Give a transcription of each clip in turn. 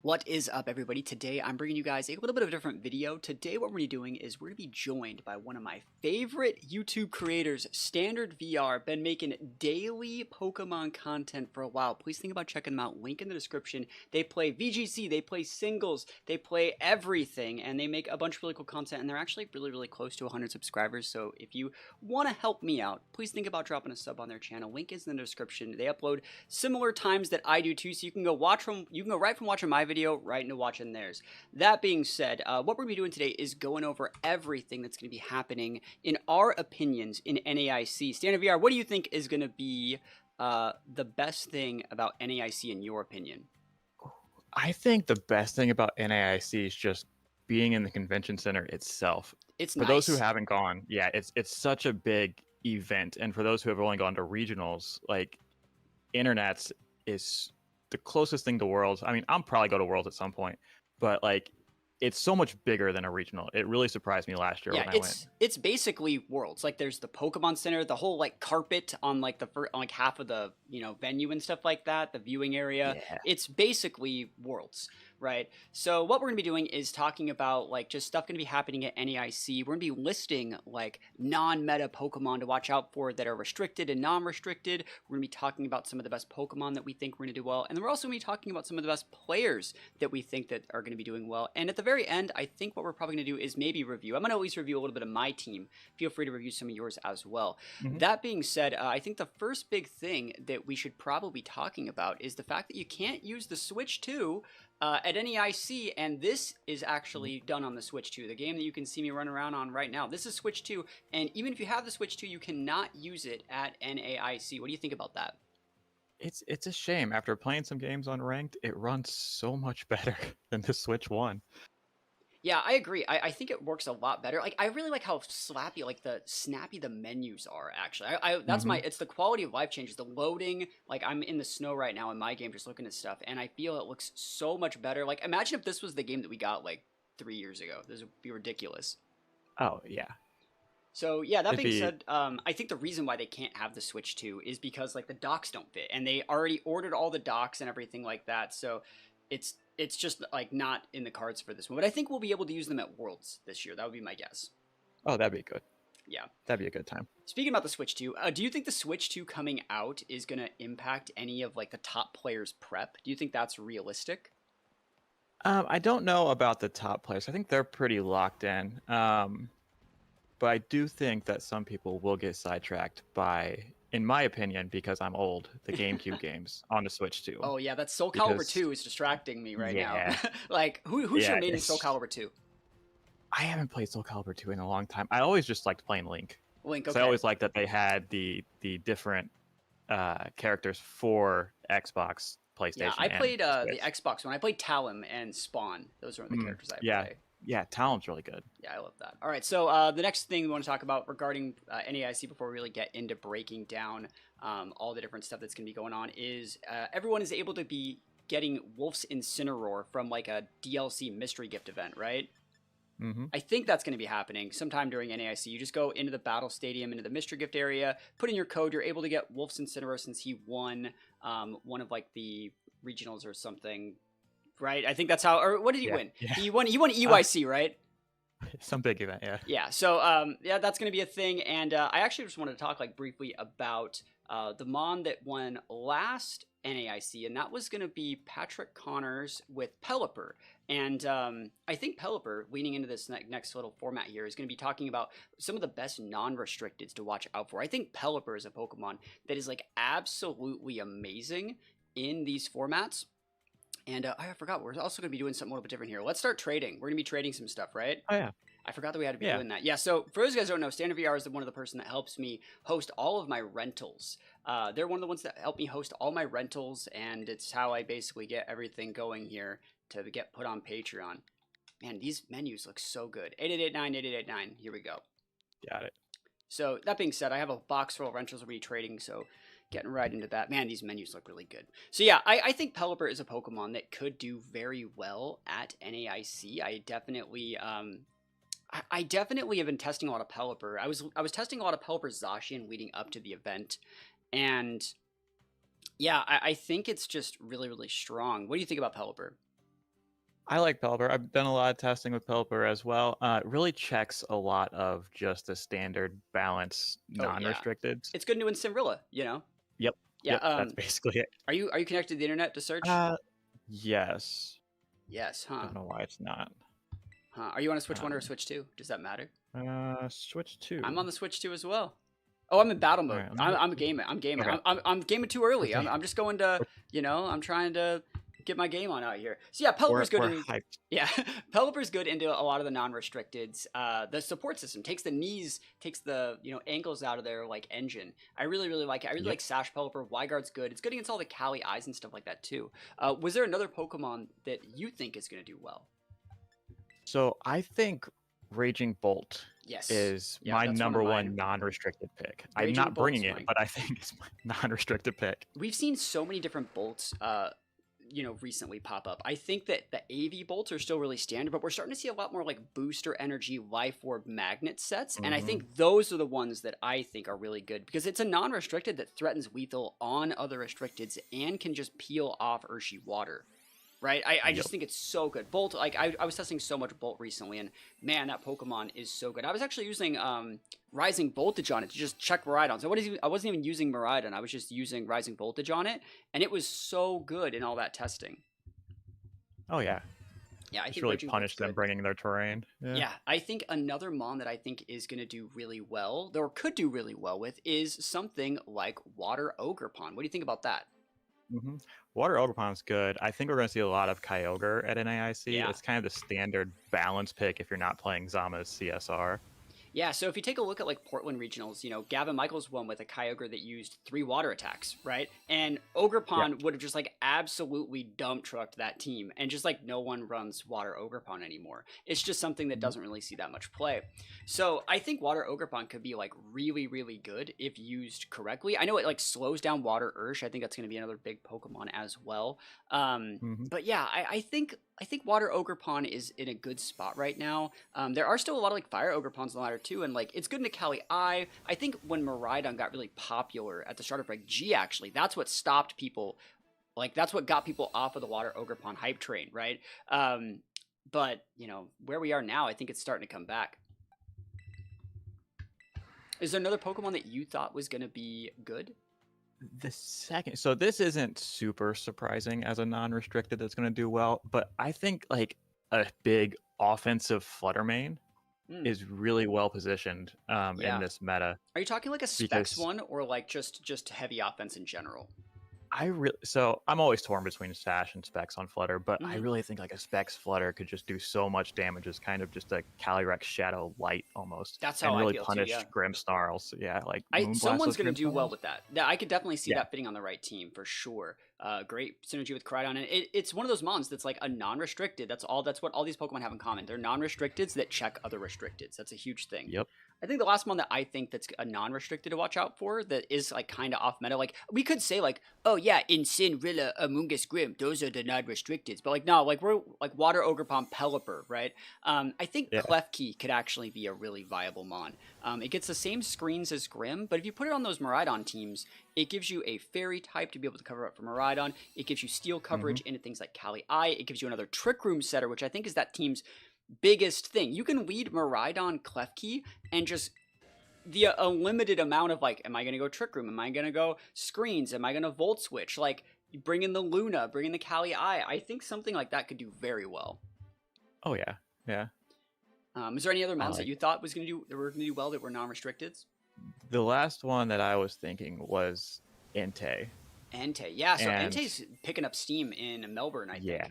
What is up, everybody? Today I'm bringing you guys a little bit of a different video. Today what we're going to be doing is we're going to be joined by one of my favorite YouTube creators, StandardVR. Been making daily Pokemon content for a while. Please think about checking them out. Link in the description. They play VGC, they play singles, they play everything, and they make a bunch of really cool content, and they're actually really close to 100 subscribers. So if you want to help me out, please think about dropping a sub on their channel. Link is in the description. They upload similar times that I do too, so you can go right from watching my video right into watching theirs. That being said, what we're going to be doing today is going over everything that's going to be happening in our opinions in NAIC. Standard VR, what do you think is going to be the best thing about NAIC in your opinion? I think the best thing about NAIC is just being in the convention center itself. It's For nice. those who haven't gone, yeah, it's such a big event, and for those who have only gone to regionals, like internets is the closest thing to Worlds. I mean, I'll probably go to Worlds at some point, but like it's so much bigger than a regional. It really surprised me last year when I went. It's basically Worlds. Like there's the Pokemon Center, the whole like carpet on like on like half of the venue and stuff like that, the viewing area. Yeah. It's basically Worlds, right? So what we're gonna be doing is talking about like just stuff gonna be happening at NAIC. We're gonna be listing like non-meta Pokemon to watch out for that are restricted and non-restricted. We're gonna be talking about some of the best Pokemon that we think we're gonna do well, and then we're also gonna be talking about some of the best players that we think that are gonna be doing well. And at the very end, I think what we're probably gonna do is maybe review. I'm gonna at least review a little bit of my team. Feel free to review some of yours as well. That being said, I think the first big thing that we should probably be talking about is the fact that you can't use the Switch 2 at NAIC, and this is actually done on the Switch 2, the game that you can see me run around on right now. This is Switch 2, and even if you have the Switch 2, you cannot use it at NAIC. What do you think about that? It's a shame. After playing some games on ranked, it runs so much better than the Switch 1. Yeah, I agree. I think it works a lot better. Like, I really like how snappy the menus are, actually. It's the quality of life changes, the loading. Like, I'm in the snow right now in my game just looking at stuff, and I feel it looks so much better. Like, imagine if this was the game that we got, like, 3 years ago. This would be ridiculous. Oh, yeah. So, yeah, that being said, I think the reason why they can't have the Switch 2 is because, like, the docks don't fit, and they already ordered all the docks and everything like that, so it's just like not in the cards for this one. But I think we'll be able to use them at Worlds this year. That would be my guess. Oh, that'd be good. Yeah. That'd be a good time. Speaking about the Switch 2, do you think the Switch 2 coming out is going to impact any of like the top players' prep? Do you think that's realistic? I don't know about the top players. I think they're pretty locked in. But I do think that some people will get sidetracked by, in my opinion, because I'm old, the GameCube games on the Switch 2. Oh yeah, that Soul Calibur 2 is distracting me right now. Like, who's your main in Soul Calibur 2? I haven't played Soul Calibur 2 in a long time. I always just liked playing Link. Link, okay. I always liked that they had the different characters for Xbox, PlayStation. Yeah, I played the Xbox one. I played Talon and Spawn. Those are the characters I play. Yeah, Talon's really good. Yeah, I love that. All right, so the next thing we want to talk about regarding NAIC before we really get into breaking down all the different stuff that's going to be going on is everyone is able to be getting Wolf's Incineroar from like a DLC mystery gift event, right? I think that's going to be happening sometime during NAIC. You just go into the battle stadium, into the mystery gift area, put in your code. You're able to get Wolf's Incineroar since he won one of like the regionals or something. Right, I think that's how. Or what did he win? Yeah. He won EYC, right? Some big event, yeah. Yeah. So, yeah, that's going to be a thing. And I actually just wanted to talk like briefly about the Mon that won last NAIC, and that was going to be Patrick Connors with Pelipper. And I think Pelipper, leaning into this next little format here, is going to be talking about some of the best non-restricteds to watch out for. I think Pelipper is a Pokemon that is like absolutely amazing in these formats. And I forgot, we're also going to be doing something a little bit different here. Let's start trading. We're going to be trading some stuff, right? Oh, yeah. I forgot that we had to be doing that. Yeah, so for those of you guys who don't know, StandardVR is one of the person that helps me host all of my rentals. They're one of the ones that help me host all my rentals, and it's how I basically get everything going here to get put on Patreon. Man, these menus look so good. 8889, 8889. Here we go. Got it. So that being said, I have a box full of rentals we'll be trading, so getting right into that. Man, these menus look really good. So yeah, I think Pelipper is a Pokemon that could do very well at NAIC. I definitely have been testing a lot of Pelipper. I was testing a lot of Pelipper Zacian leading up to the event, and yeah, I think it's just really strong. What do you think about Pelipper? I like Pelipper. I've done a lot of testing with Pelipper as well. It really checks a lot of just the standard balance Oh yeah, non-restricted. it's good to win Simrilla, you know. Yep, Yeah. yep, that's basically it. Are you connected to the internet to search? Uh, yes. Yes, huh? Don't know why it's not. Huh? Are you on a Switch 1 or a Um, Switch 2? Does that matter? Switch 2. I'm on the Switch 2 as well. Oh, I'm in battle All mode. right, I'm gaming. I'm gaming. okay. I'm gaming too early. Okay. I'm just going to, I'm trying to get my game on out here. So yeah, Pelipper's good. We're hyped. Yeah, Pelipper's good into a lot of the non-restricteds. The support system takes the knees, takes the ankles out of their like engine. I really like it. I really like Sash Pelipper. Wyguard's good. It's good against all the Kali eyes and stuff like that too. Was there another Pokemon that you think is going to do well? So I think Raging Bolt Yes. is Yeah, my that's one of number mine. one non-restricted pick. I'm Raging not bringing Bolt's it, mine. but I think it's my non-restricted pick. We've seen so many different bolts recently pop up. I think that the AV bolts are still really standard, but we're starting to see a lot more like booster energy life orb magnet sets, and I think those are the ones that I think are really good because it's a non-restricted that threatens lethal on other restricteds and can just peel off Urshi water. Right? I just think it's so good. Bolt, like I was testing so much Bolt recently, and man, that Pokemon is so good. I was actually using Rising Voltage on it to just check Miraidon. So I wasn't even using Miraidon. I was just using Rising Voltage on it, and it was so good in all that testing. Oh yeah. Yeah, I just think really Raging punish Bolt's them good. bringing their terrain. Yeah, I think another mon that I think is going to do really well, or could do really well with, is something like Water Ogerpon. What do you think about that? Water Ogerpon's good. I think we're going to see a lot of Kyogre at NAIC. Yeah. It's kind of the standard balance pick if you're not playing Zama's CSR. Yeah, so if you take a look at like Portland regionals, Gavin Michaels won with a Kyogre that used 3 water attacks, right? And Ogerpon would have just like absolutely dump trucked that team, and just like no one runs Water Ogerpon anymore. It's just something that doesn't really see that much play. So I think Water Ogerpon could be like really, really good if used correctly. I know it like slows down Water Ursh. I think that's going to be another big Pokemon as well. But yeah, I think Water Ogerpon is in a good spot right now. There are still a lot of like Fire Ogerpons on the ladder too, and like it's good into Kali I. I think when Miraidon got really popular at the start of Reg G, actually, that's what stopped people. Like that's what got people off of the Water Ogerpon hype train, right? But where we are now, I think it's starting to come back. Is there another Pokemon that you thought was going to be good? The second, so this isn't super surprising as a non-restricted that's going to do well, but I think like a big offensive Flutter Mane is really well positioned in this meta. Are you talking like a Specs one or like just heavy offense in general? So I'm always torn between Sash and Specs on Flutter, but I really think like a Specs Flutter could just do so much damage as kind of just a Calyrex Shadow Light almost. That's how and really I feel punish too, yeah. Grimmsnarls. Yeah, like someone's going to do well with that. I could definitely see that fitting on the right team for sure. Great synergy with Koraidon, and it's one of those mons that's like a non-restricted. That's what all these Pokemon have in common. They're non-restricteds that check other restricteds. That's a huge thing. Yep. I think the last one that I think that's a non-restricted to watch out for that is like kind of off meta. Like we could say like, oh yeah, Incin, Rilla, Amoonguss, Grimm, those are the non-restricteds. But like no, like we're like Water Ogerpon, Pelipper, right? I think Klefki could actually be a really viable mon. It gets the same screens as Grimm, but if you put it on those Miraidon teams, it gives you a Fairy type to be able to cover up for Miraidon. It gives you Steel coverage into things like Kali I. It gives you another Trick Room setter, which I think is that team's biggest thing. You can lead Miraidon Klefki and just a limited amount of like, am I going to go Trick Room? Am I going to go Screens? Am I going to Volt Switch? Like, bring in the Luna, bring in the Kali I. I think something like that could do very well. Oh yeah, yeah. Is there any other mons that you thought were going to do well that were non-restricted? The last one that I was thinking was Entei. Entei, yeah. So Entei's picking up steam in Melbourne, I think.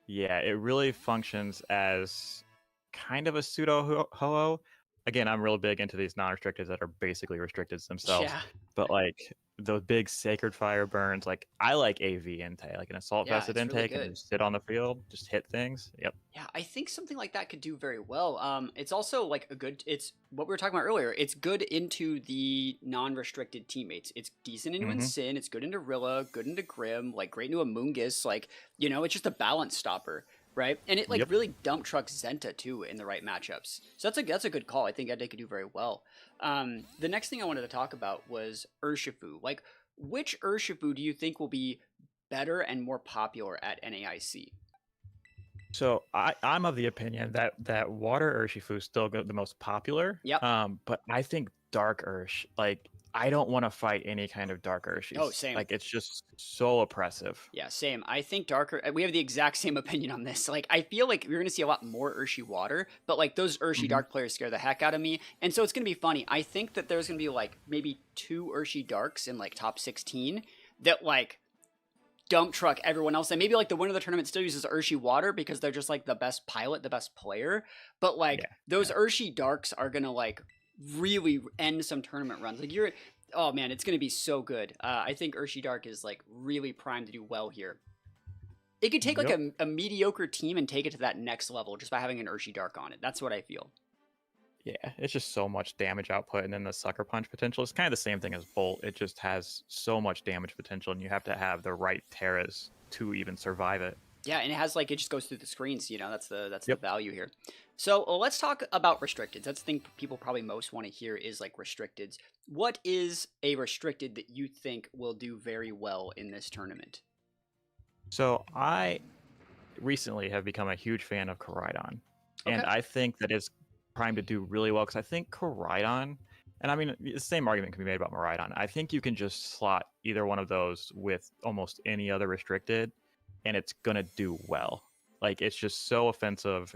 Yeah, it really functions as kind of a pseudo Ho-Oh. Again, I'm real big into these non-restricteds that are basically restricteds themselves. Yeah. But like the big Sacred Fire burns, like I like AV Entei, like an Assault Vested Entei really can just sit on the field, just hit things. Yep. Yeah, I think something like that could do very well. It's also like it's what we were talking about earlier. It's good into the non-restricted teammates. It's decent into Incin, it's good into Rilla, good into Grimm, like great into Amoonguss, like it's just a balance stopper. Right, and it like really dump trucks Zenta too in the right matchups. So that's a good call. I think Entei could do very well. The next thing I wanted to talk about was Urshifu. Like, which Urshifu do you think will be better and more popular at NAIC? So I'm of the opinion that water Urshifu is still the most popular. Yep. But I think dark Ursh, like I don't want to fight any kind of dark Oh, Urshis. same. Like it's just so oppressive. Yeah, same. I think darker. We have the exact same opinion on this. Like, I feel like we're gonna see a lot more Urshi water, but like those Urshi Hmm. dark players scare the heck out of me, and so it's gonna be funny. I think that there's gonna be like maybe 2 Urshi darks in like top 16 that like dump truck everyone else, and maybe like the winner of the tournament still uses Urshi water because they're just like the best pilot, the best player. But like Yeah. those Urshi darks are gonna like really end some tournament runs. Like you're, oh man, it's gonna be so good. I think Urshi Dark is like really primed to do well here. It could take like Yep. a mediocre team and take it to that next level just by having an Urshi Dark on it. That's what I feel. Yeah, it's just so much damage output, and then the sucker punch potential. It's kind of the same thing as Bolt. It just has so much damage potential, and you have to have the right Terras to even survive it. Yeah, and it has like it just goes through the screens. You know, that's the Yep. value here. So let's talk about restricted. That's the thing people probably most want to hear is like restricted. What is a restricted that you think will do very well in this tournament? So I recently have become a huge fan of Koraidon, and Okay. I think that it's primed to do really well because I think Koraidon, and I mean the same argument can be made about Miraidon. I think you can just slot either one of those with almost any other restricted, and it's gonna do well. Like it's just so offensive.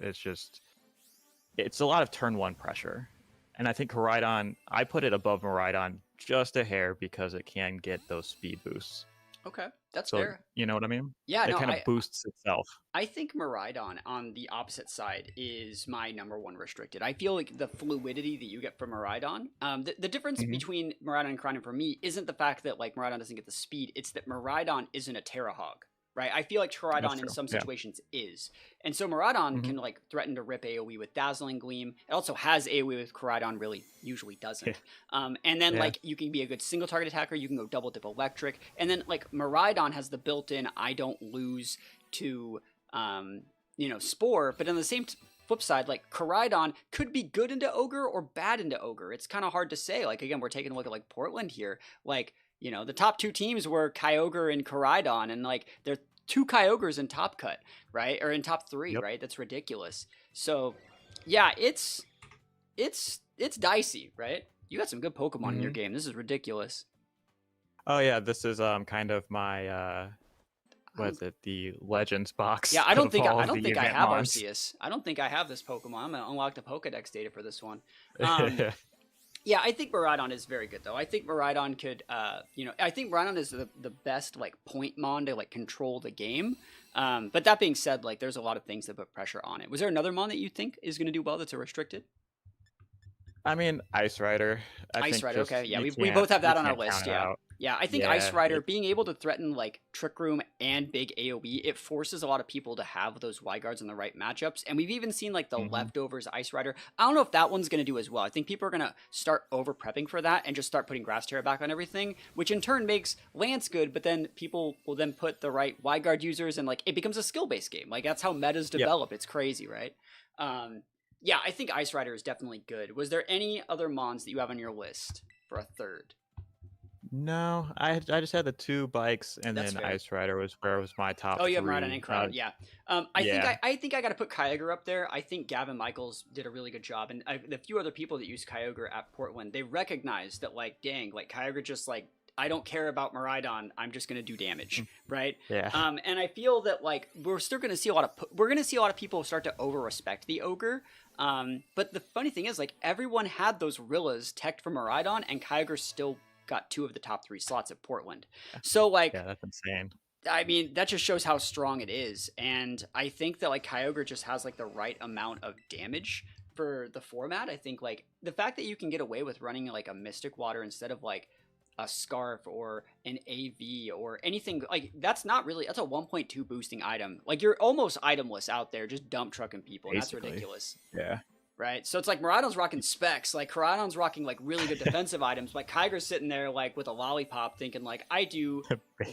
It's a lot of turn one pressure, and I think Koraidon. I put it above Miraidon just a hair because it can get those speed boosts. Okay, that's So fair. you know what I mean? Yeah, It no, kind of boosts itself. I think Miraidon on the opposite side is my number one restricted. I feel like the fluidity that you get from Miraidon, the difference Hmm. between Miraidon and Koraidon for me isn't the fact that like Miraidon doesn't get the speed, it's that Miraidon isn't a Terra Hog, right? I feel like That's Koraidon in true. some Yeah. situations is. And so Miraidon Hmm. can like threaten to rip AoE with Dazzling Gleam. It also has AoE with Koraidon, really usually Yeah. doesn't. And then Yeah. like you can be a good single target attacker, you can go double dip electric, and then like Miraidon has the built-in I don't lose to Spore, but on the same flip side, like Koraidon could be good into Ogre or bad into Ogre. It's kind of hard to say. Like again, we're taking a look at like Portland here. Like the top 2 teams were Kyogre and Koraidon, and like they're 2 Kyogres in top cut, right, or in top 3, Yep. right? That's ridiculous. So yeah, it's dicey, right? You got some good Pokemon in your Hmm. game. This is ridiculous. Oh yeah, this is kind of my what I'm- is it? The Legends box Yeah, I don't of think all I of don't the think I event have mons. Arceus. I don't think I have this Pokemon. I'm gonna unlock the Pokedex data for this one. Yeah, I think Miraidon is very good though. I think Miraidon could, I think Miraidon is the best like point mon to like control the game. But that being said, like there's a lot of things that put pressure on it. Was there another mon that you think is going to do well that's a restricted? I mean, Ice Rider. I Ice think Rider, just okay, yeah, you we can't both have you that on our can't count list. it Yeah, out. yeah, I think Ice Yeah, Rider being able to threaten like Trick Room and big AOE, it forces a lot of people to have those Y guards in the right matchups. And we've even seen like the Mhm. leftovers Ice Rider. I don't know if that one's going to do as well. I think people are going to start over prepping for that and just start putting Grass Terra back on everything, which in turn makes Lance good. But then people will then put the right Y guard users, and like it becomes a skill based game. Like that's how metas Yep. develop. It's crazy, right? Yeah, I think Ice Rider is definitely good. Was there any other mons that you have on your list for a third? No, I just had the 2 bikes, and That's then fair. Ice Rider was where was my top Oh, you have Miraidon 3. and Koraidon. Yeah. I think Yeah. I think I got to put Kyogre up there. I think Gavin Michaels did a really good job, and the few other people that use Kyogre at Portland, they recognized that like, dang, like Kyogre just like I don't care about Miraidon. I'm just gonna do damage, right? Yeah. And I feel that like we're still gonna see a lot of people start to over respect the ogre. But the funny thing is like everyone had those Rillas teched from Miraidon, and Kyogre still got 2 of the top 3 slots at Portland. So like Yeah, that's insane. I mean, that just shows how strong it is. And I think that like Kyogre just has like the right amount of damage for the format. I think like the fact that you can get away with running like a Mystic Water instead of like a Scarf or an AV or anything like that's a 1.2 boosting item. Like you're almost itemless out there just dump trucking people, and that's Basically. ridiculous. Yeah. Right, so it's like Miraidon's rocking specs, like Koraidon's rocking like really good defensive items, but Kyogre's sitting there like with a lollipop, thinking like I do a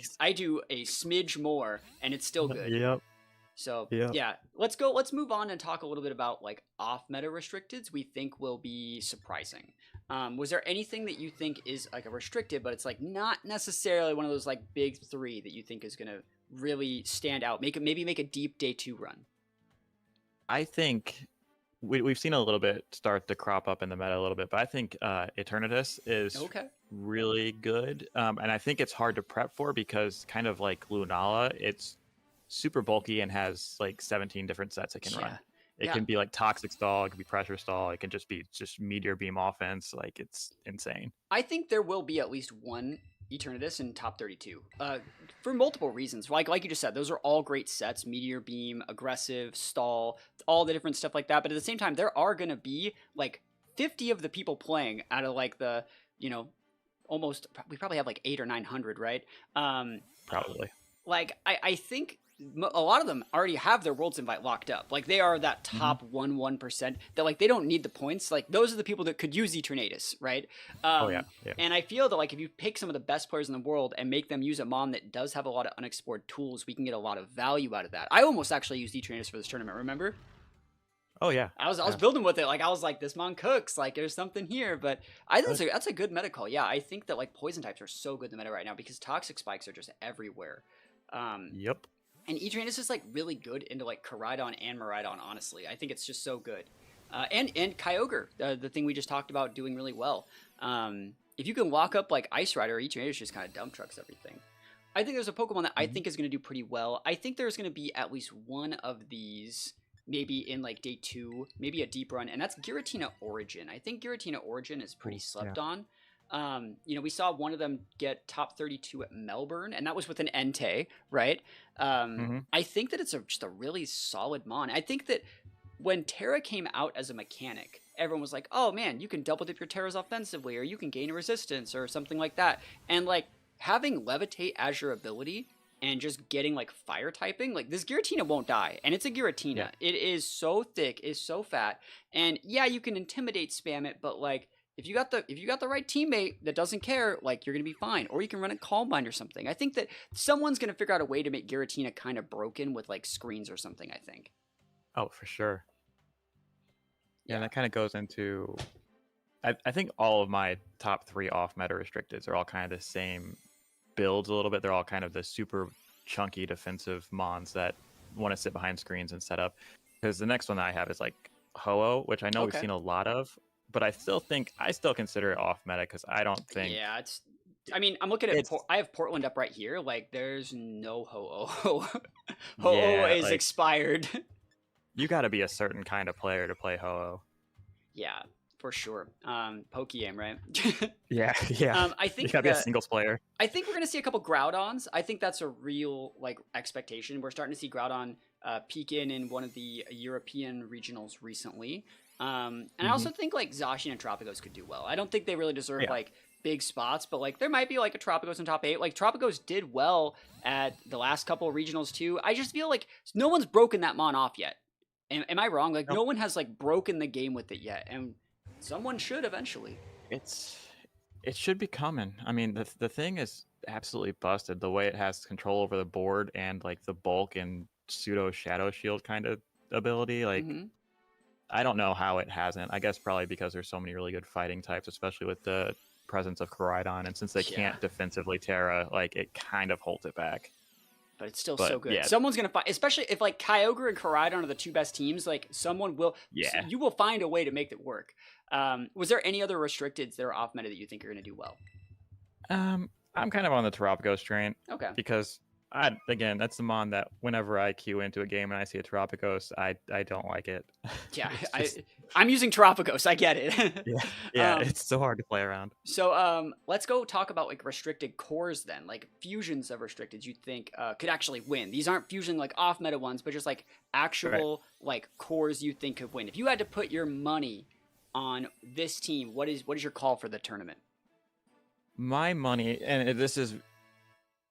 smidge more, and it's still good. Yep. So Yep. yeah, let's move on and talk a little bit about like off meta restricteds we think will be surprising. Was there anything that you think is like a restricted, but it's like not necessarily one of those like big 3 that you think is gonna really stand out, maybe make a deep day 2 run? I think we've seen a little bit start to crop up in the meta a little bit, but I think Eternatus is Okay. really good, and I think it's hard to prep for because kind of like Lunala, it's super bulky and has like 17 different sets it can Yeah. run. It Yeah. can be like toxic stall, it can be pressure stall, it can just be meteor beam offense. Like it's insane. I think there will be at least one Eternatus in top 32. For multiple reasons. Like you just said, those are all great sets: Meteor Beam, Aggressive, Stall, all the different stuff like that. But at the same time, there are gonna be like 50 of the people playing out of like the, you know, almost, we probably have like 8 or 900, right? Probably. Like I think a lot of them already have their Worlds Invite locked up. Like they are that top 1% that like they don't need the points. Like those are the people that could use Eternatus, right? Oh yeah. And I feel that like if you pick some of the best players in the world and make them use a mon that does have a lot of unexplored tools, we can get a lot of value out of that. I almost actually used Eternatus for this tournament, remember? Oh yeah. I was building with it. Like I was like, this mon cooks. Like there's something here. But I think that's a good meta call. Yeah, I think that like poison types are so good in the meta right now because toxic spikes are just everywhere. Yep. And Eternatus is like really good into like Koraidon and Miraidon, honestly. I think it's just so good. And Kyogre, the thing we just talked about, doing really well. If you can lock up like Ice Rider, Eternatus just kind of dump trucks everything. I think there's a Pokemon that I think is going to do pretty well. I think there's going to be at least one of these, maybe in like day 2, maybe a deep run, and that's Giratina Origin. I think Giratina Origin is pretty slept on. You know, we saw one of them get top 32 at Melbourne, and that was with an Entei, right? I think that it's just a really solid mon. I think that when Terra came out as a mechanic, everyone was like, oh man, you can double dip your Terras offensively, or you can gain a resistance, or something like that. And like having Levitate as your ability and just getting like fire typing, like this Giratina won't die, and it's a Giratina. Yeah. It is so thick, it's so fat, and yeah, you can intimidate spam it, but like if you got the right teammate that doesn't care, like you're gonna be fine. Or you can run a Calm Mind or something. I think that someone's gonna figure out a way to make Giratina kind of broken with like screens or something, I think. Oh, for sure. Yeah, and that kind of goes into I think all of my top 3 off meta restricteds are all kind of the same builds a little bit. They're all kind of the super chunky defensive mons that want to sit behind screens and set up. Because the next one that I have is like Ho-Oh, which I know we've seen a lot of. But I still consider it off meta because I don't think. Yeah, it's. I mean, I'm looking at. I have Portland up right here. Like, there's no Ho-Oh. Ho-Oh is like, expired. You got to be a certain kind of player to play Ho-Oh. Yeah, for sure. Pokeaim, right? yeah. I think you gotta be a singles player. I think we're gonna see a couple Groudons. I think that's a real like expectation. We're starting to see Groudon peek in one of the European regionals recently. And I also think like Zacian and Tropicos could do well. I don't think they really deserve like big spots, but like there might be like a Tropicos in top 8. Like Tropicos did well at the last couple of regionals too. I just feel like no one's broken that mon off yet. Am I wrong? Like no one has like broken the game with it yet, and someone should eventually. It should be coming. I mean, the thing is absolutely busted. The way it has control over the board and like the bulk and pseudo shadow shield kind of ability, like. I don't know how it hasn't. I guess probably because there's so many really good fighting types, especially with the presence of Koraidon. And since they can't defensively Terra, like it kind of holds it back. But it's still so good. Yeah. Someone's going to fight, especially if like Kyogre and Koraidon are the 2 best teams, like someone will, you will find a way to make it work. Was there any other restricteds that are off meta that you think are going to do well? I'm kind of on the Terapagos train. Okay. Because again, that's the mon that whenever I queue into a game and I see a Terapagos, I don't like it. Yeah, I'm using Terapagos. I get it. yeah, it's so hard to play around. So let's go talk about like restricted cores then, like fusions of restricted you think could actually win. These aren't fusion like off meta ones, but just like actual like cores you think could win. If you had to put your money on this team, what is your call for the tournament? My money, and this is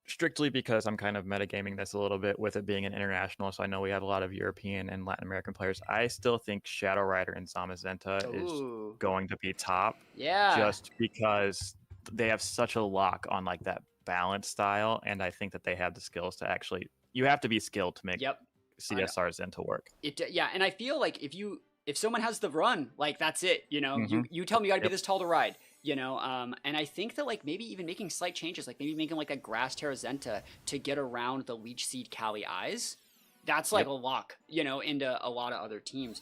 strictly because I'm kind of metagaming this a little bit with it being an international, so I know we have a lot of European and Latin American players. I still think Shadow Rider and Zamazenta is going to be top. Yeah. Just because they have such a lock on like that balance style, and I think that they have the skills to actually. You have to be skilled to make CSR Zenta work. Yeah, and I feel like if someone has the run, like that's it. You know, you tell me you got to be this tall to ride. You know, and I think that like maybe even making slight changes, like maybe making like a Grass Terrazenta to get around the Leech Seed Cali Eyes, that's like a lock, you know, into a lot of other teams.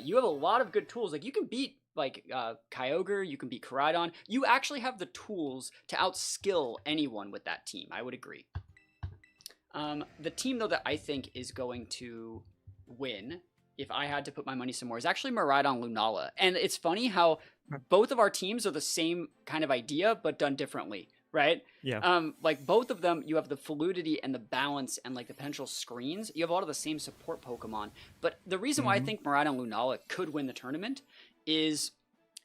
You have a lot of good tools. Like you can beat like Kyogre, you can beat Koraidon. You actually have the tools to outskill anyone with that team. I would agree. The team though that I think is going to win, if I had to put my money somewhere, is actually Miraidon Lunala. And it's funny how both of our teams are the same kind of idea but done differently, right? Yeah. Like both of them, you have the fluidity and the balance and like the potential screens. You have a lot of the same support Pokemon. But the reason why I think Miraidon Lunala could win the tournament is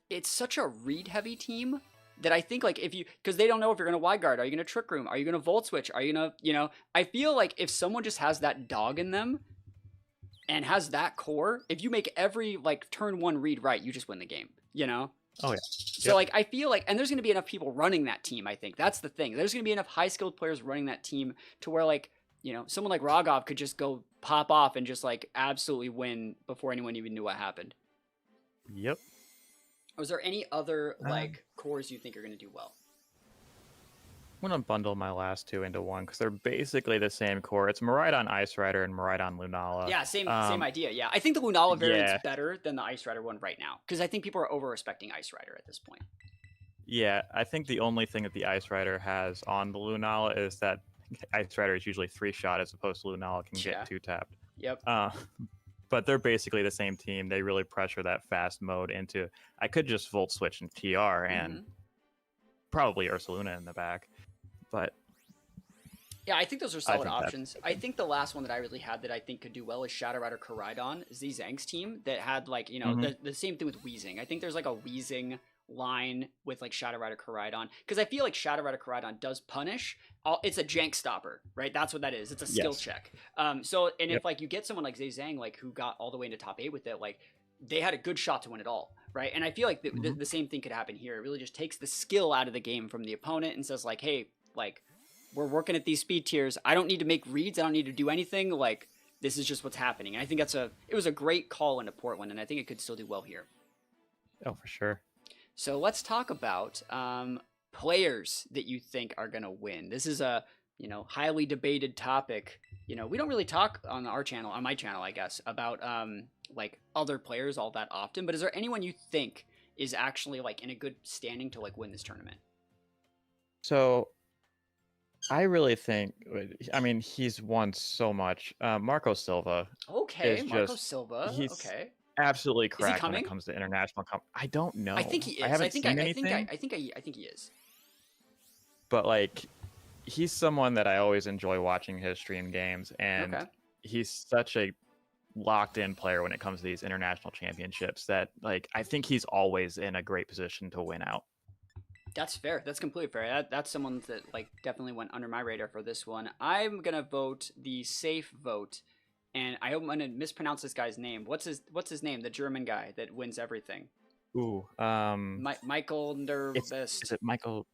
it's such a read heavy team that I think like if you, because they don't know if you're going to wide guard, are you going to trick room, are you going to volt switch, are you going to, you know, I feel like if someone just has that dog in them and has that core, if you make every like turn one read right, you just win the game, you know? Oh yeah. So like I feel like, and there's going to be enough people running that team. I think that's the thing. There's going to be enough high skilled players running that team to where like, you know, someone like Rogov could just go pop off and just like absolutely win before anyone even knew what happened. Yep. Was there any other like cores you think are going to do well? I'm going to bundle my last two into one because they're basically the same core. It's Miraidon Ice Rider and Miraidon Lunala. Yeah, same idea. Yeah, I think the Lunala variant's better than the Ice Rider one right now because I think people are over-respecting Ice Rider at this point. Yeah, I think the only thing that the Ice Rider has on the Lunala is that Ice Rider is usually 3-shot as opposed to Lunala can get 2-tapped. Yep. But they're basically the same team. They really pressure that fast mode into. I could just Volt Switch and TR and probably Ursaluna in the back. But yeah, I think those are solid options. I think the last one that I really had that I think could do well is Shadow Rider Koraidon, Zhang's team that had like, you know, the same thing with Weezing. I think there's like a Weezing line with like Shadow Rider Koraidon because I feel like Shadow Rider Koraidon does punish. It's a jank stopper, right? That's what that is. It's a skill check. So and if like you get someone like Zhang like who got all the way into top 8 with it, like they had a good shot to win it all, right? And I feel like the same thing could happen here. It really just takes the skill out of the game from the opponent and says like, hey, like we're working at these speed tiers. I don't need to make reads. I don't need to do anything. Like this is just what's happening. And I think it was a great call into Portland, and I think it could still do well here. Oh, for sure. So let's talk about players that you think are going to win. This is a, you know, highly debated topic. You know, we don't really talk on our channel, on my channel, I guess, about like other players all that often. But is there anyone you think is actually like in a good standing to like win this tournament? So I really think, I mean, he's won so much. Marco Silva. Okay, Marco Silva. Okay. Absolutely cracked when it comes to international I don't know. I think he is. I haven't seen anything. I think he is. But like, he's someone that I always enjoy watching his stream games, and he's such a locked-in player when it comes to these international championships that like I think he's always in a great position to win out. That's fair. That's completely fair. That's someone that like definitely went under my radar for this one. I'm gonna vote the safe vote. And I hope I'm gonna mispronounce this guy's name. What's his name? The German guy that wins everything. Ooh, Michael Nervest. Is it Michael?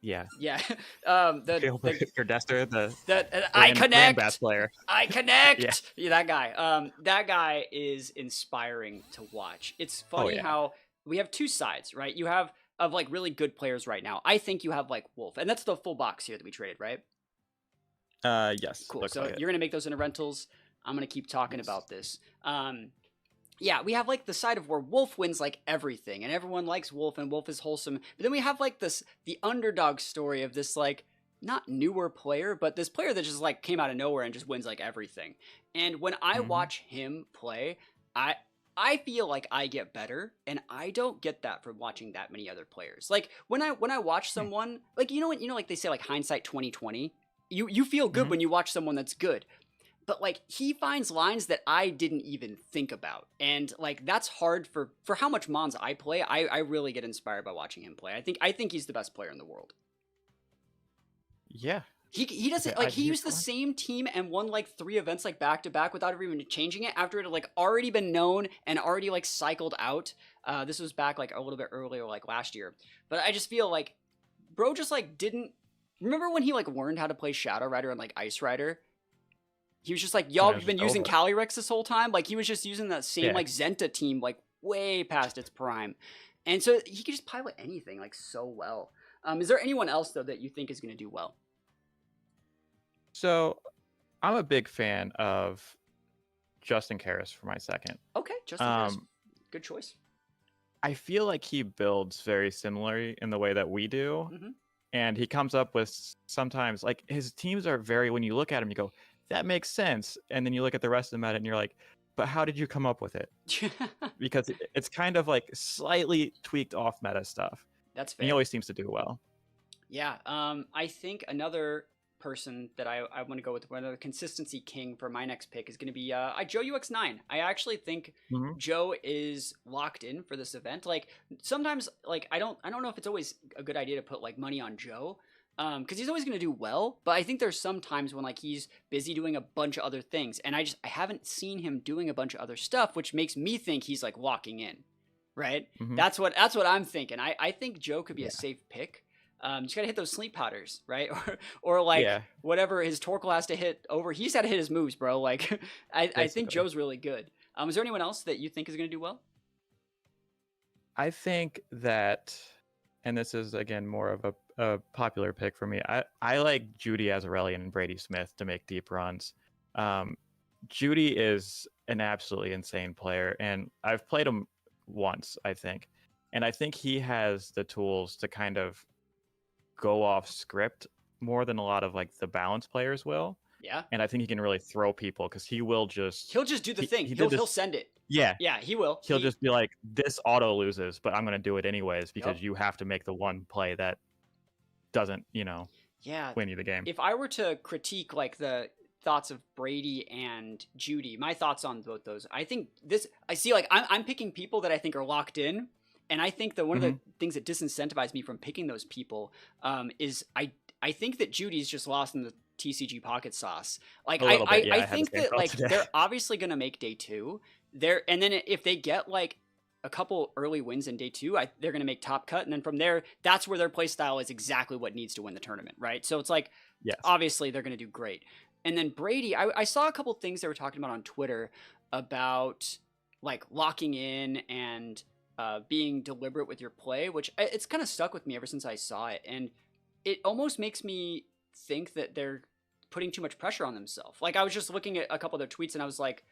Yeah. Yeah. Gerdester, the I connect bass player. I connect. Yeah, that guy. That guy is inspiring to watch. It's funny how we have two sides, right? You have of like really good players right now. I think you have like Wolf, and that's the full box here that we traded, right? Yes. Cool. So you're gonna make those into rentals. I'm going to keep talking about this. Yeah, we have like the side of where Wolf wins like everything and everyone likes Wolf and Wolf is wholesome. But then we have like the underdog story of this like not newer player, but this player that just like came out of nowhere and just wins like everything. And when I watch him play, I feel like I get better, and I don't get that from watching that many other players. Like when I watch someone, like you know like they say like hindsight 2020, you feel good when you watch someone that's good. But like he finds lines that I didn't even think about, and like that's hard for how much Mons I play. I really get inspired by watching him play. I think he's the best player in the world. Yeah, he doesn't like he used the same team and won like 3 events like back to back without ever even changing it after it had like already been known and already like cycled out. This was back like a little bit earlier, like last year. But I just feel like bro just like didn't remember when he like learned how to play Shadow Rider and like Ice Rider. He was just like, y'all have been using Calyrex this whole time. Like he was just using that same like Zenta team like way past its prime. And so he could just pilot anything like so well. Is there anyone else though that you think is going to do well? So I'm a big fan of Justin Karras for my second. Okay, Justin Harris, Um, good choice. I feel like he builds very similarly in the way that we do. Hmm. And he comes up with sometimes like his teams are very, when you look at him, you go, that makes sense. And then you look at the rest of the meta and you're like, but how did you come up with it? Because it's kind of like slightly tweaked off meta stuff. That's And he fair. always seems to do well. Yeah, I think another person that I want to go with, another consistency king for my next pick is going to be Joe UX9. I actually think Mhm. Joe is locked in for this event. Like sometimes, like I don't know if it's always a good idea to put like money on Joe, because he's always going to do well. But I think there's some times when like he's busy doing a bunch of other things, and I haven't seen him doing a bunch of other stuff, which makes me think he's like locking in, right? Mhm. That's what I'm thinking. I think Joe could be Yeah. a safe pick. Just gotta hit those sleep powders, right? Or like Yeah. whatever his Torkoal has to hit over. He's got to hit his moves, bro. Like I think Basically. Joe's really good. Is there anyone else that you think is gonna do well? I think that, and this is again more of a popular pick for me. I like Judy Azarelli and Brady Smith to make deep runs. Judy is an absolutely insane player, and I've played him once, I think, and I think he has the tools to kind of go off script more than a lot of like the balanced players will. Yeah, And I think he can really throw people because he will just he'll just do the thing. he He'll did this- send it. yeah. Yeah, he will. He'll just be like, this auto loses, but I'm going to do it anyways because Yup. you have to make the one play that doesn't, Yeah. win you the game. If I were to critique like the thoughts of Brady and Judy, my thoughts on both those, I think I see like I'm picking people that I think are locked in. And I think that one of the things that disincentivized me from picking those people is I think that Judy's just lost in the TCG pocket sauce. Like A little bit, yeah, I I had the think same that thought like today. they're obviously gonna make day 2. And then if they get like a couple early wins in day 2, they're gonna make top cut, and then from there, that's where their play style is exactly what needs to win the tournament, right? So it's like Yes. obviously they're gonna do great. And then Brady, I saw a couple things they were talking about on Twitter about like locking in and being deliberate with your play, which it's kind of stuck with me ever since I saw it, and it almost makes me think that they're putting too much pressure on themselves. Like I was just looking at a couple of their tweets, and I was like,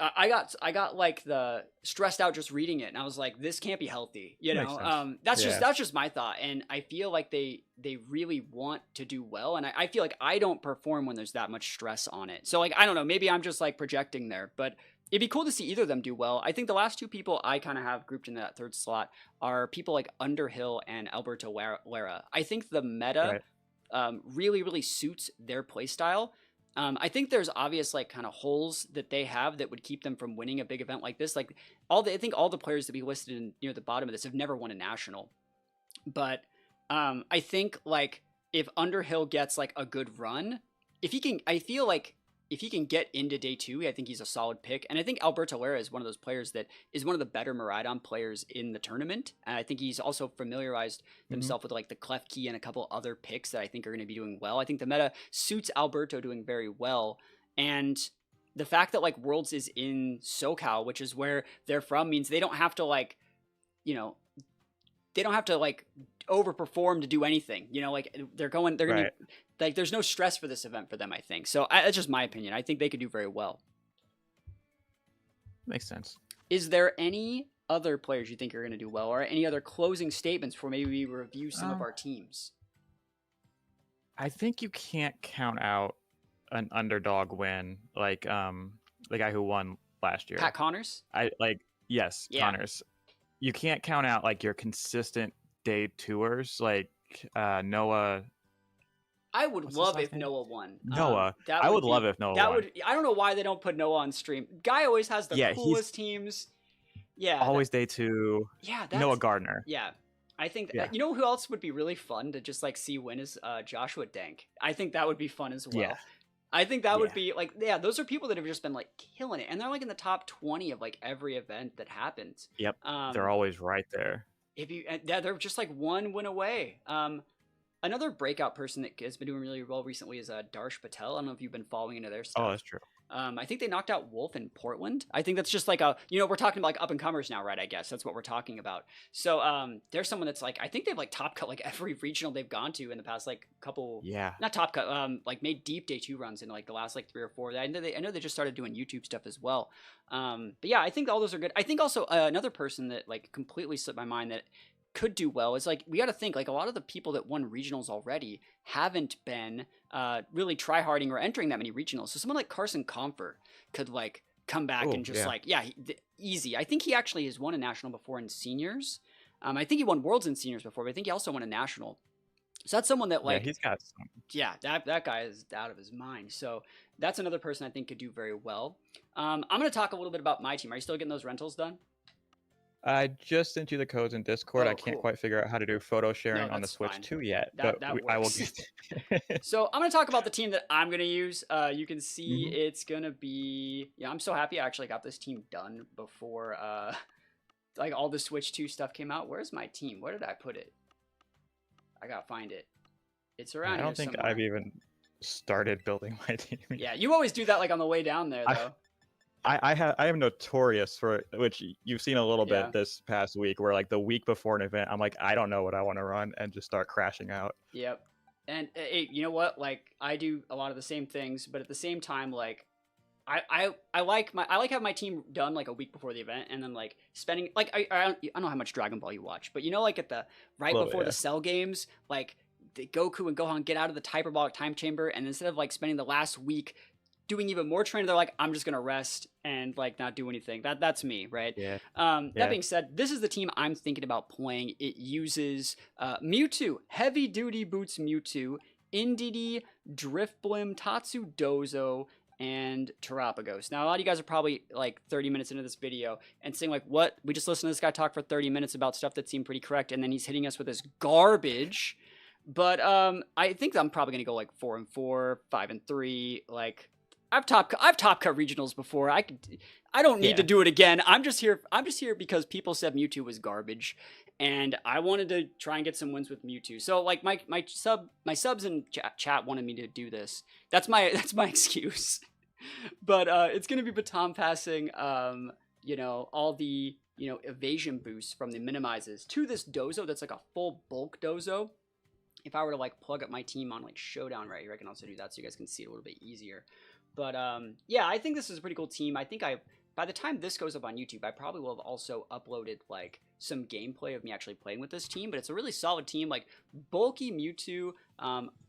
I got like the stressed out just reading it, and I was like, this can't be healthy, you Makes know. sense. That's just my thought, and I feel like they really want to do well, and I feel like I don't perform when there's that much stress on it. So like I don't know, maybe I'm just like projecting there, but it'd be cool to see either of them do well. I think the last two people I kind of have grouped into that third slot are people like Underhill and Alberto Lara. I think the meta really suits their playstyle. I think there's obvious like kind of holes that they have that would keep them from winning a big event like this. Like I think all the players that we listed in near the bottom of this have never won a national. But I think like if Underhill gets like a good run, if he can, I feel like if he can get into day 2, I think he's a solid pick. And I think Alberto Lara is one of those players that is one of the better Miraidon players in the tournament. And I think he's also familiarized himself with like the Clef Key and a couple other picks that I think are going to be doing well. I think the meta suits Alberto doing very well. And the fact that like Worlds is in SoCal, which is where they're from, means they don't have to like, they don't have to like overperform to do anything, like they're going to like there's no stress for this event for them, I think. So that's just my opinion. I think they could do very well. Makes sense. Is there any other players you think are going to do well, or any other closing statements before maybe we review some of our teams? I think you can't count out an underdog win like the guy who won last year. Pat Connors? Yes, Yeah. Connors. You can't count out like your consistent day tours like Noah. I would What's his love last if name? Noah won. Noah. I would love if Noah won. I don't know why they don't put Noah on stream. Guy always has the Yeah, coolest teams. Yeah. Always day 2. Yeah. Noah Gardner. Yeah. I think, Yeah. You know who else would be really fun to just like see win is Joshua Dank. I think that would be fun as well. Yeah. I think that would be like, yeah, those are people that have just been like killing it. And they're like in the top 20 of like every event that happens. Yep. They're always right there. They're just like one win away. Another breakout person that has been doing really well recently is Darsh Patel. I don't know if you've been following into their stuff. Oh, that's true. I think they knocked out Wolf in Portland. I think that's just like a, we're talking about like up and comers now, right? I guess that's what we're talking about. So there's someone that's like, I think they've like top cut like every regional they've gone to in the past like couple, Yeah. not top cut, like made deep day 2 runs in like the last like 3 or 4. I know they just started doing YouTube stuff as well. But yeah, I think all those are good. I think also another person that like completely slipped my mind that could do well is like, we got to think like a lot of the people that won regionals already haven't been really try-harding or entering that many regionals. So someone like Carson Comfer could like come back and just easy. I think he actually has won a national before in seniors. I think he won worlds in seniors before, but I think he also won a national. So that's someone that like, he's got some. Yeah, that guy is out of his mind. So that's another person I think could do very well. I'm going to talk a little bit about my team. Are you still getting those rentals done? I just sent you the codes in Discord. Oh, I can't cool. quite figure out how to do photo sharing on the that's Switch fine. 2 yet, That I will works. get. So I'm going to talk about the team that I'm going to use. You can see it's going to be, I'm so happy I actually got this team done before like all the Switch 2 stuff came out. Where's my team? Where did I put it? I got to find it. It's around here I don't think somewhere. I've even started building my team. Yeah, you always do that like on the way down there though. I am notorious for, which you've seen a little bit this past week, where like the week before an event, I'm like, I don't know what I want to run, and just start crashing out. Yep. And hey, you know what? Like I do a lot of the same things, but at the same time, like I like having my team done like a week before the event, and then like spending like I don't know how much Dragon Ball you watch, but like at the before the Cell games, like the Goku and Gohan get out of the hyperbolic time chamber, and instead of like spending the last week doing even more training, they're like, I'm just gonna rest and like not do anything. That's me, right? Yeah. That being said, this is the team I'm thinking about playing. It uses MEWTWO, heavy duty boots MEWTWO, Indeedee, Driftblim, Tatsu Dozo, and Terapagos. Now a lot of you guys are probably like 30 minutes into this video and saying like, what? We just listened to this guy talk for 30 minutes about stuff that seemed pretty correct, and then he's hitting us with this garbage. But I think I'm probably gonna go like 4-4, 5-3, like. I've top cut regionals before. I don't need to do it again. I'm just here because people said MEWTWO was garbage, and I wanted to try and get some wins with MEWTWO. So like my subs in chat wanted me to do this. That's my excuse. But it's gonna be baton passing. All the evasion boosts from the minimizes to this dozo that's like a full bulk dozo. If I were to like plug up my team on like Showdown right here, I can also do that so you guys can see it a little bit easier. But yeah, I think this is a pretty cool team. I think by the time this goes up on YouTube, I probably will have also uploaded like some gameplay of me actually playing with this team. But it's a really solid team. Like bulky MEWTWO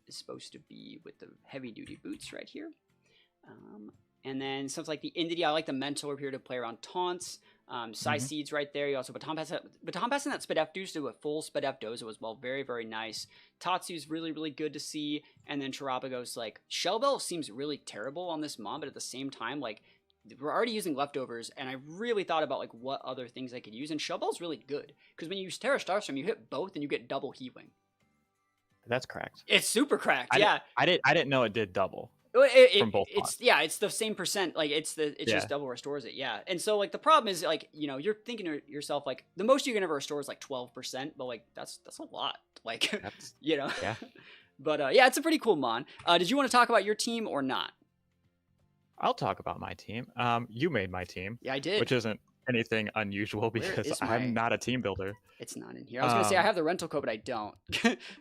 is supposed to be with the heavy duty boots right here. And then something like the Indeedee, I like the mentor here to play around taunts. Seeds right there. You also baton passing that Spadef Deuce to a full Spadef Dozo as well. Very, very nice. Tatsu's really, really good to see. And then Terapagos, like, Shellbell seems really terrible on this mod, but at the same time, like, we're already using leftovers, and I really thought about, like, what other things I could use, and Shellbell's really good. Because when you use Terra Starstorm, you hit both, and you get double healing. That's cracked. It's super cracked, yeah. I didn't know it did double. From both it's the same percent, like it's just double restores it, and so like the problem is like you're thinking to yourself like the most you can ever restore is like 12%, but like that's a lot, like but yeah, it's a pretty cool mod. Did you want to talk about your team or not? I'll talk about my team. You made my team. Yeah, I did, which isn't anything unusual because I'm not a team builder. It's not in here. I was gonna say I have the rental code, but I don't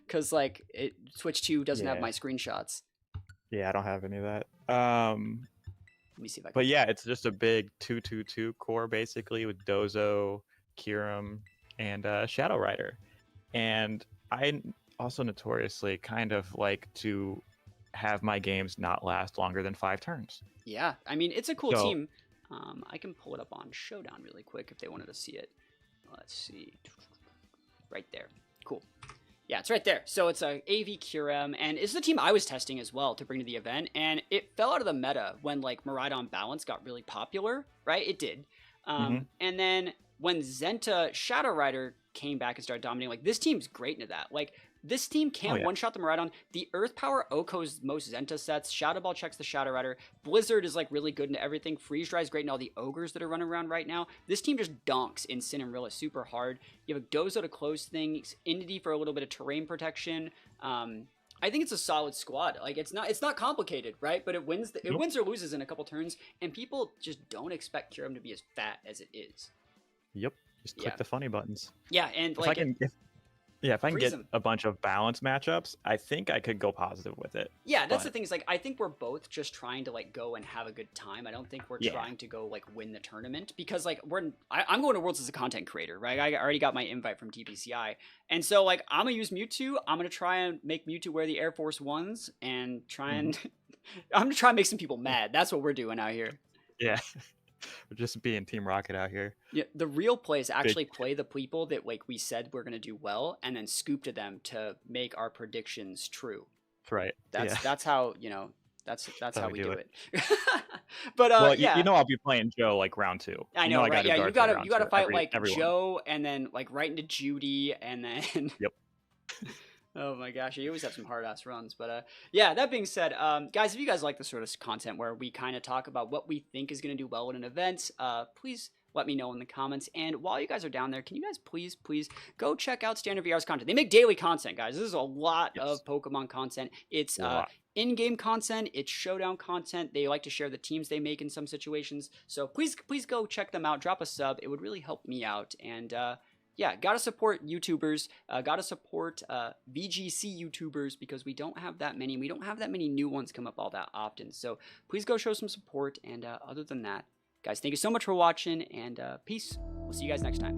because like Switch 2 doesn't have my screenshots. Yeah, I don't have any of that. Let me see if I can. But yeah, it's just a big 2-2-2 core basically with Dozo, Kirim, and Shadow Rider. And I also notoriously kind of like to have my games not last longer than 5 turns. Yeah, I mean, it's a cool team. I can pull it up on Showdown really quick if they wanted to see it. Let's see. Right there. Cool. Yeah, it's right there. So it's a AV Kirim, and it's the team I was testing as well to bring to the event, and it fell out of the meta when, like, Miraidon Balance got really popular, right? It did. And then when Zenta Shadow Rider came back and started dominating, like, this team's great into that. Like, this team can't one-shot the Miraidon. The Earth Power Oko's most Zenta sets. Shadow Ball checks the Shadow Rider. Blizzard is, like, really good into everything. Freeze Dry is great in all the Ogres that are running around right now. This team just donks in Sin and Rilla super hard. You have a Dozo to close things. Indeedee for a little bit of terrain protection. I think it's a solid squad. Like it's not complicated, right? But it wins Nope. wins or loses in a couple turns, and people just don't expect Kyurem to be as fat as it is. Yep. Just click Yeah. the funny buttons. Yeah, and If like I can, if I can freeze get 'em. a bunch of balanced matchups, I think I could go positive with it. yeah, that's the but- thing is like I think we're both just trying to like go and have a good time. I don't think we're Yeah. trying to go like win the tournament because like I'm going to Worlds as a content creator, right? I already got my invite from TPCI, and so like I'm gonna use MEWTWO. I'm gonna try and make MEWTWO wear the Air Force Ones and try and I'm gonna try and make some people mad. That's what we're doing out here. Yeah. We're just being Team Rocket out here. Yeah, the real play is actually play the people that like we said we're gonna do well, and then scoop to them to make our predictions true. That's right. That's how that's how we do it. But Well, yeah, you know I'll be playing Joe like round 2. I know, right? Gotta Yeah, guard you for gotta round 2 fight like everyone. Joe, and then like right into Judy, and then Yep. oh my gosh, you always have some hard ass runs. But yeah, that being said, guys, if you guys like this sort of content where we kind of talk about what we think is gonna do well in an event, please let me know in the comments. And while you guys are down there, can you guys please go check out StandardVRs content? They make daily content, guys. This is a lot of Pokemon content. It's in-game content, it's showdown content. They like to share the teams they make in some situations. So please go check them out. Drop a sub. It would really help me out. And yeah, gotta support YouTubers. Gotta support VGC YouTubers because we don't have that many. We don't have that many new ones come up all that often. So please go show some support. And other than that, guys, thank you so much for watching, and peace. We'll see you guys next time.